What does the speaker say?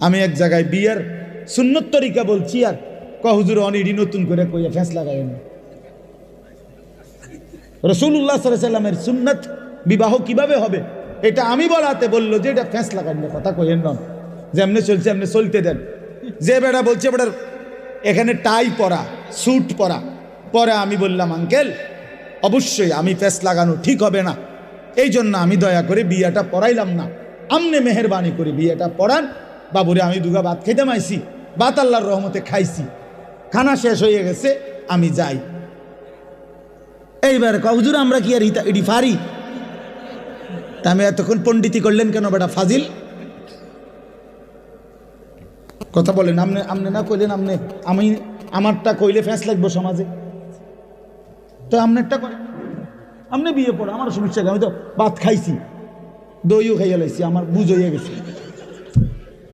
আমি এক জায়গায় বিয়ের সুন্নত তরিকা বলছি, আর হুজুর অনিডি নতুন করে কইয়া ফ্যাঁস লাগাইন। রাসূলুল্লাহ সাল্লাল্লাহু আলাইহি সাল্লামের সুন্নত বিবাহ কিভাবে হবে এটা আমি বলাতে বললো যে এটা ফ্যাঁস লাগাইন না, কথা কইেন না, যেমনে চলছে এমনি চলতে দেন। যে বেটা বলছে বেটার এখানে টাই পরা, স্যুট পরা, পরে আমি বললাম আঙ্কেল অবশ্যই আমি ফ্যাঁস লাগানো ঠিক হবে না, এই জন্য আমি দয়া করে বিয়েটা পড়াইলাম না, আমনে মেহরবানি করে বিয়েটা পড়ান। বাবুরে আমি দুগা ভাত খেতে মাইছি, ভাত আল্লাহর রহমতে খাইছি, খানা শেষ হয়ে গেছে, আমি যাই। এইবার হুজুর আমরা কি আর ইডি ফারি? তা আমি এতক্ষণ পণ্ডিতি করলেন কেন বেটা ফাজিল? কথা বলেন, আমনে আমনে না কইলেন, আমনে আমি আমারটা কইলে ফ্যাঁস লাগবো সমাজে, তো আমনেরটা করে আমনে বিয়ে পড়ো, আমার সমস্যা, আমি তো ভাত খাইছি, দইও খাইয়া লাইছি, আমার বুঝ হইয়া গেছে।